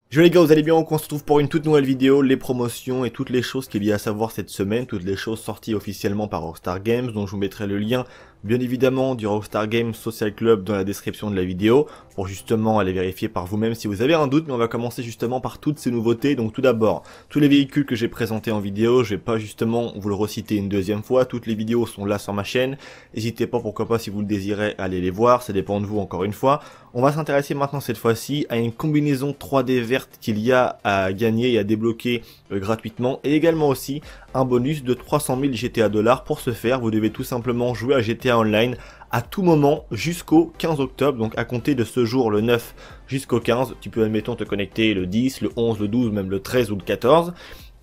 Je les gars, vous allez bien, on se retrouve pour une toute nouvelle vidéo, les promotions et toutes les choses qu'il y a à savoir cette semaine, toutes les choses sorties officiellement par Rockstar Games, dont je vous mettrai le lien, bien évidemment, du Rockstar Games Social Club dans la description de la vidéo, pour justement aller vérifier par vous-même si vous avez un doute, mais on va commencer justement par toutes ces nouveautés. Donc tout d'abord, tous les véhicules que j'ai présentés en vidéo, je vais pas justement vous le reciter une deuxième fois, toutes les vidéos sont là sur ma chaîne, n'hésitez pas, pourquoi pas, si vous le désirez, à aller les voir, ça dépend de vous encore une fois. On va s'intéresser maintenant cette fois-ci à une combinaison 3D verte qu'il y a à gagner et à débloquer gratuitement, et également aussi un bonus de 300 000 GTA $. Pour ce faire, vous devez tout simplement jouer à GTA Online à tout moment jusqu'au 15 octobre, donc à compter de ce jour le 9 jusqu'au 15, tu peux admettons te connecter le 10, le 11, le 12, même le 13 ou le 14,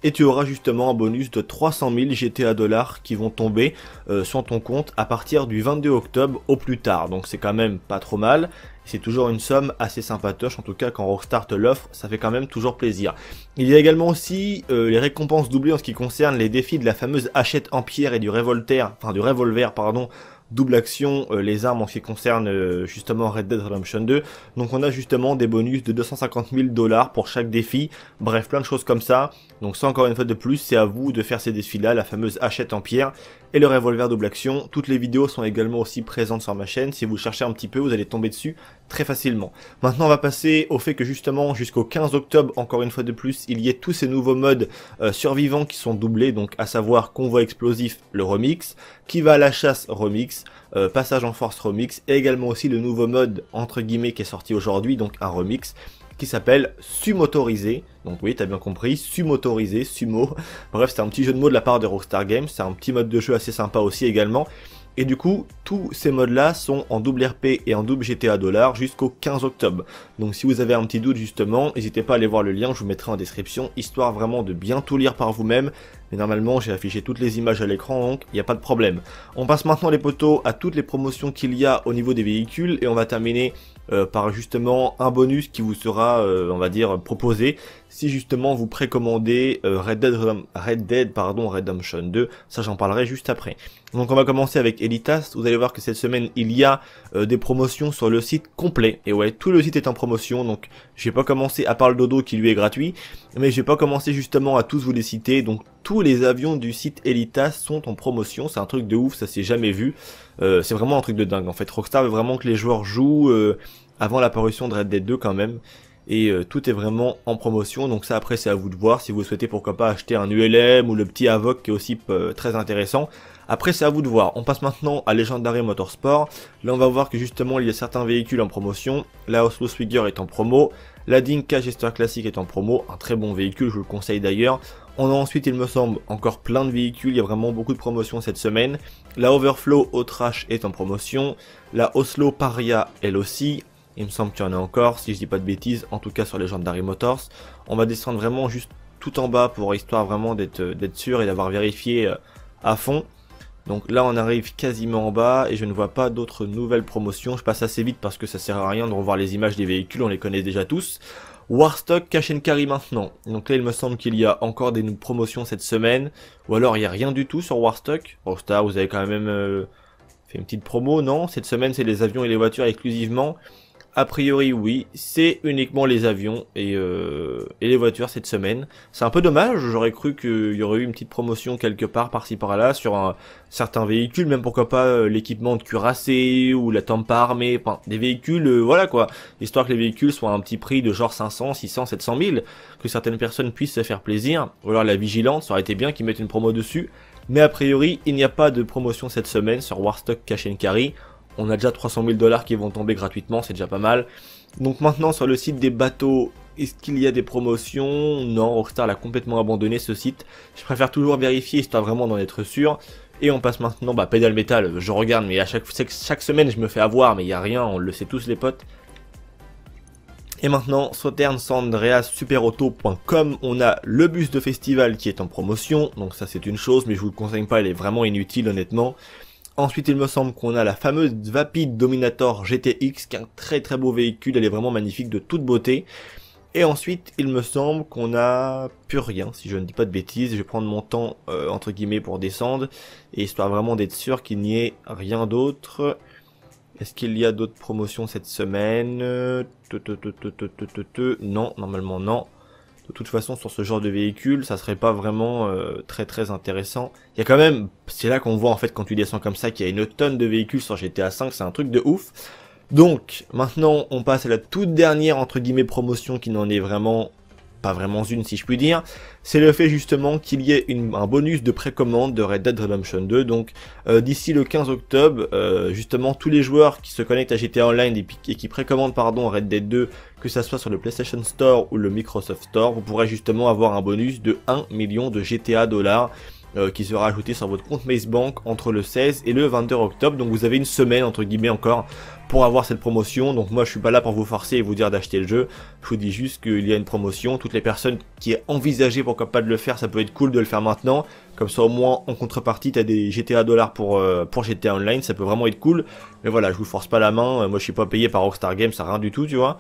et tu auras justement un bonus de 300 000 GTA $ qui vont tomber sur ton compte à partir du 22 octobre au plus tard, donc c'est quand même pas trop mal. C'est toujours une somme assez sympatoche, en tout cas quand Rockstar te l'offre, ça fait quand même toujours plaisir. Il y a également aussi les récompenses doublées en ce qui concerne les défis de la fameuse hachette en pierre et du revolver, pardon, double action, les armes en ce qui concerne justement Red Dead Redemption 2. Donc on a justement des bonus de 250 000 $ pour chaque défi, bref plein de choses comme ça. Donc ça encore une fois de plus, c'est à vous de faire ces défis là, la fameuse hachette en pierre et le revolver double action. Toutes les vidéos sont également aussi présentes sur ma chaîne, si vous cherchez un petit peu vous allez tomber dessus très facilement. Maintenant on va passer au fait que justement jusqu'au 15 octobre, encore une fois de plus, il y ait tous ces nouveaux modes survivants qui sont doublés, donc à savoir convoi explosif, le remix, qui va à la chasse remix, passage en force remix, et également aussi le nouveau mode entre guillemets qui est sorti aujourd'hui, donc un remix, qui s'appelle Sumotorisé. Donc oui, t'as bien compris, Sumotorisé, Sumo. Bref, c'est un petit jeu de mots de la part de Rockstar Games, c'est un petit mode de jeu assez sympa aussi également. Et du coup, tous ces modes-là sont en double RP et en double GTA $ jusqu'au 15 octobre. Donc si vous avez un petit doute justement, n'hésitez pas à aller voir le lien, je vous mettrai en description, histoire vraiment de bien tout lire par vous-même. Mais normalement, j'ai affiché toutes les images à l'écran, donc il n'y a pas de problème. On passe maintenant les potos à toutes les promotions qu'il y a au niveau des véhicules, et on va terminer par justement un bonus qui vous sera, on va dire, proposé si justement vous précommandez Red Dead Redemption 2, ça j'en parlerai juste après. Donc on va commencer avec Elitas. Vous allez voir que cette semaine il y a des promotions sur le site complet, et ouais, tout le site est en promotion, donc je vais pas commencer, à part le dodo qui lui est gratuit, mais je vais pas commencer justement à tous vous les citer. Donc tous les avions du site Elitas sont en promotion, c'est un truc de ouf, ça s'est jamais vu, c'est vraiment un truc de dingue en fait. Rockstar veut vraiment que les joueurs jouent avant l'apparition de Red Dead 2 quand même, et tout est vraiment en promotion, donc ça après c'est à vous de voir si vous souhaitez pourquoi pas acheter un ULM ou le petit Avoc qui est aussi très intéressant. Après c'est à vous de voir. On passe maintenant à Legendary Motorsport. Là on va voir que justement il y a certains véhicules en promotion. La Oslo Swigger est en promo, la Dinka Jester Classic est en promo, un très bon véhicule, je vous le conseille d'ailleurs. On a ensuite, il me semble, encore plein de véhicules, il y a vraiment beaucoup de promotions cette semaine. La Overflow Trash est en promotion, la Oslo Paria elle aussi. Il me semble qu'il y en a encore, si je dis pas de bêtises, en tout cas sur Legendary Motors. On va descendre vraiment juste tout en bas pour histoire vraiment d'être sûr et d'avoir vérifié à fond. Donc là on arrive quasiment en bas et je ne vois pas d'autres nouvelles promotions. Je passe assez vite parce que ça sert à rien de revoir les images des véhicules, on les connaît déjà tous. Warstock Cash and Carry maintenant. Donc là il me semble qu'il y a encore des promotions cette semaine. Ou alors il n'y a rien du tout sur Warstock. Rockstar, vous avez quand même fait une petite promo, non? Cette semaine c'est les avions et les voitures exclusivement. A priori oui, c'est uniquement les avions et les voitures cette semaine. C'est un peu dommage, j'aurais cru qu'il y aurait eu une petite promotion quelque part, par-ci par-là, sur un certain véhicule, même pourquoi pas l'équipement de cuirassé ou la Tampa armée, enfin des véhicules, voilà quoi, histoire que les véhicules soient à un petit prix de genre 500, 600, 700 000, que certaines personnes puissent se faire plaisir, ou alors la vigilante, ça aurait été bien qu'ils mettent une promo dessus, mais a priori il n'y a pas de promotion cette semaine sur Warstock Cash and Carry. On a déjà 300 000 $ qui vont tomber gratuitement, c'est déjà pas mal. Donc maintenant sur le site des bateaux, est-ce qu'il y a des promotions? Non, Rockstar l'a complètement abandonné ce site. Je préfère toujours vérifier histoire vraiment d'en être sûr. Et on passe maintenant, Pedal Metal, je regarde mais à chaque semaine je me fais avoir mais il n'y a rien, on le sait tous les potes. Et maintenant, Southern San Andreas superauto.com, on a le bus de festival qui est en promotion, donc ça c'est une chose, mais je vous le conseille pas, elle est vraiment inutile honnêtement. Ensuite, il me semble qu'on a la fameuse Vapid Dominator GTX, qui est un très très beau véhicule, elle est vraiment magnifique, de toute beauté. Et ensuite, il me semble qu'on a plus rien, si je ne dis pas de bêtises. Je vais prendre mon temps, entre guillemets, pour descendre, et histoire vraiment d'être sûr qu'il n'y ait rien d'autre. Est-ce qu'il y a d'autres promotions cette semaine? Non, normalement non. De toute façon, sur ce genre de véhicule, ça serait pas vraiment très intéressant. Il y a quand même, c'est là qu'on voit en fait quand tu descends comme ça qu'il y a une tonne de véhicules sur GTA 5, c'est un truc de ouf. Donc, maintenant, on passe à la toute dernière entre guillemets promotion qui n'en est vraiment pas vraiment une si je puis dire, c'est le fait justement qu'il y ait un bonus de précommande de Red Dead Redemption 2, donc d'ici le 15 octobre, justement tous les joueurs qui se connectent à GTA Online et qui précommandent Red Dead 2, que ça soit sur le PlayStation Store ou le Microsoft Store, vous pourrez justement avoir un bonus de 1 million de GTA dollars qui sera ajouté sur votre compte Maze Bank entre le 16 et le 22 octobre, donc vous avez une semaine entre guillemets encore pour avoir cette promotion. Donc moi je suis pas là pour vous forcer et vous dire d'acheter le jeu, je vous dis juste qu'il y a une promotion. Toutes les personnes qui envisagent pourquoi pas de le faire, ça peut être cool de le faire maintenant, comme ça au moins en contrepartie t'as des GTA dollars pour GTA Online, ça peut vraiment être cool. Mais voilà, je vous force pas la main, moi je suis pas payé par Rockstar Games, ça rien du tout, tu vois.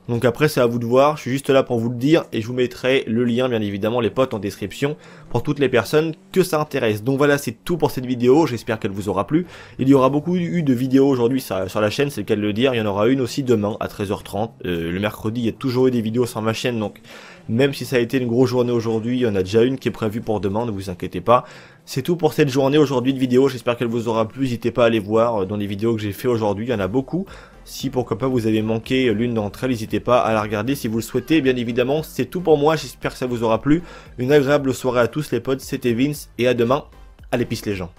Donc après c'est à vous de voir, je suis juste là pour vous le dire et je vous mettrai le lien bien évidemment les potes en description pour toutes les personnes que ça intéresse. Donc voilà, c'est tout pour cette vidéo, j'espère qu'elle vous aura plu. Il y aura beaucoup de vidéos aujourd'hui sur la chaîne, c'est le cas de le dire, il y en aura une aussi demain à 13h30. Le mercredi il y a toujours eu des vidéos sur ma chaîne, donc même si ça a été une grosse journée aujourd'hui, il y en a déjà une qui est prévue pour demain, ne vous inquiétez pas. C'est tout pour cette journée aujourd'hui de vidéo, j'espère qu'elle vous aura plu, n'hésitez pas à aller voir dans les vidéos que j'ai fait aujourd'hui, il y en a beaucoup. Si pourquoi pas vous avez manqué l'une d'entre elles, n'hésitez pas à la regarder si vous le souhaitez, bien évidemment. C'est tout pour moi, j'espère que ça vous aura plu. Une agréable soirée à tous les potes, c'était Vince et à demain. Allez, peace les gens.